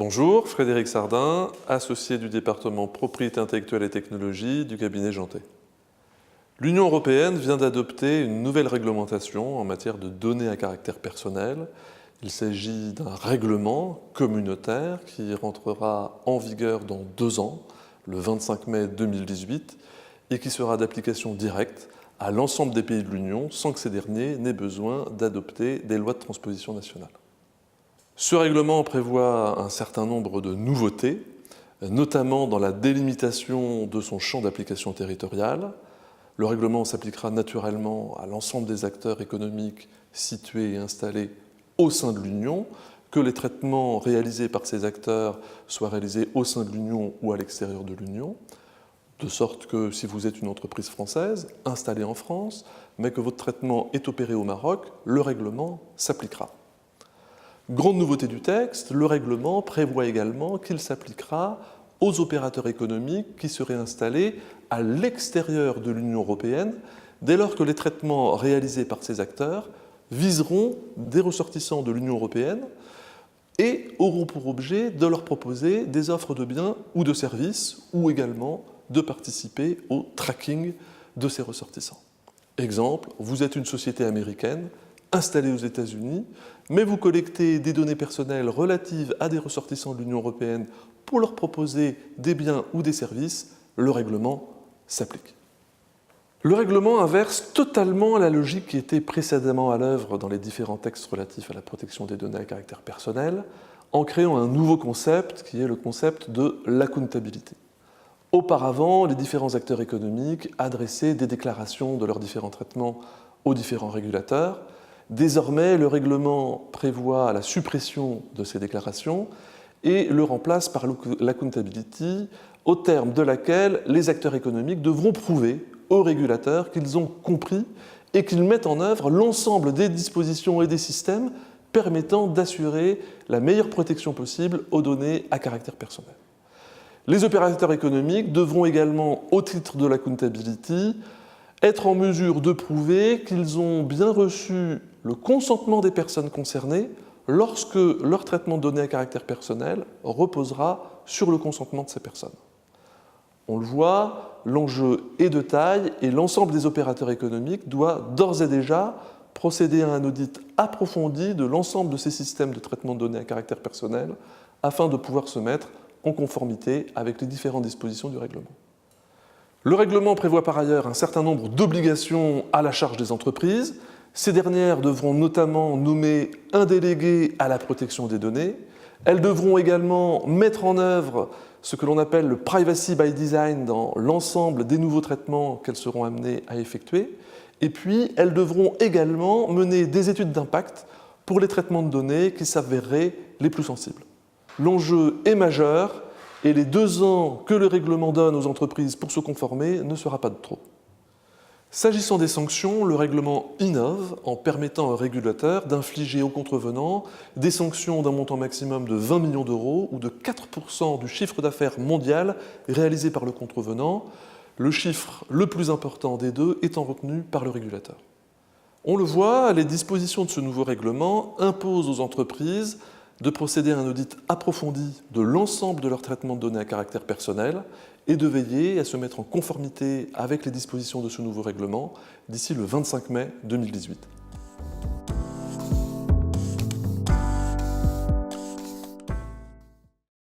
Bonjour, Frédéric Sardin, associé du département Propriété intellectuelle et technologie du cabinet Janté. L'Union européenne vient d'adopter une nouvelle réglementation en matière de données à caractère personnel. Il s'agit d'un règlement communautaire qui rentrera en vigueur dans 2 ans, le 25 mai 2018, et qui sera d'application directe à l'ensemble des pays de l'Union sans que ces derniers n'aient besoin d'adopter des lois de transposition nationales. Ce règlement prévoit un certain nombre de nouveautés, notamment dans la délimitation de son champ d'application territoriale. Le règlement s'appliquera naturellement à l'ensemble des acteurs économiques situés et installés au sein de l'Union, que les traitements réalisés par ces acteurs soient réalisés au sein de l'Union ou à l'extérieur de l'Union, de sorte que si vous êtes une entreprise française installée en France, mais que votre traitement est opéré au Maroc, le règlement s'appliquera. Grande nouveauté du texte, le règlement prévoit également qu'il s'appliquera aux opérateurs économiques qui seraient installés à l'extérieur de l'Union européenne, dès lors que les traitements réalisés par ces acteurs viseront des ressortissants de l'Union européenne et auront pour objet de leur proposer des offres de biens ou de services, ou également de participer au tracking de ces ressortissants. Exemple, vous êtes une société américaine installée aux États-Unis, mais vous collectez des données personnelles relatives à des ressortissants de l'Union européenne pour leur proposer des biens ou des services, le règlement s'applique. Le règlement inverse totalement la logique qui était précédemment à l'œuvre dans les différents textes relatifs à la protection des données à caractère personnel, en créant un nouveau concept qui est le concept de l'accountability. Auparavant, les différents acteurs économiques adressaient des déclarations de leurs différents traitements aux différents régulateurs. Désormais, le règlement prévoit la suppression de ces déclarations et le remplace par l'accountability, au terme de laquelle les acteurs économiques devront prouver aux régulateurs qu'ils ont compris et qu'ils mettent en œuvre l'ensemble des dispositions et des systèmes permettant d'assurer la meilleure protection possible aux données à caractère personnel. Les opérateurs économiques devront également, au titre de l'accountability, être en mesure de prouver qu'ils ont bien reçu le consentement des personnes concernées lorsque leur traitement de données à caractère personnel reposera sur le consentement de ces personnes. On le voit, l'enjeu est de taille et l'ensemble des opérateurs économiques doit d'ores et déjà procéder à un audit approfondi de l'ensemble de ces systèmes de traitement de données à caractère personnel afin de pouvoir se mettre en conformité avec les différentes dispositions du règlement. Le règlement prévoit par ailleurs un certain nombre d'obligations à la charge des entreprises. Ces dernières devront notamment nommer un délégué à la protection des données. Elles devront également mettre en œuvre ce que l'on appelle le privacy by design dans l'ensemble des nouveaux traitements qu'elles seront amenées à effectuer. Et puis, elles devront également mener des études d'impact pour les traitements de données qui s'avéreraient les plus sensibles. L'enjeu est majeur et les 2 ans que le règlement donne aux entreprises pour se conformer ne sera pas de trop. S'agissant des sanctions, le règlement innove en permettant aux régulateurs d'infliger aux contrevenants des sanctions d'un montant maximum de 20 millions d'euros ou de 4% du chiffre d'affaires mondial réalisé par le contrevenant, le chiffre le plus important des deux étant retenu par le régulateur. On le voit, les dispositions de ce nouveau règlement imposent aux entreprises de procéder à un audit approfondi de l'ensemble de leur traitement de données à caractère personnel et de veiller à se mettre en conformité avec les dispositions de ce nouveau règlement d'ici le 25 mai 2018.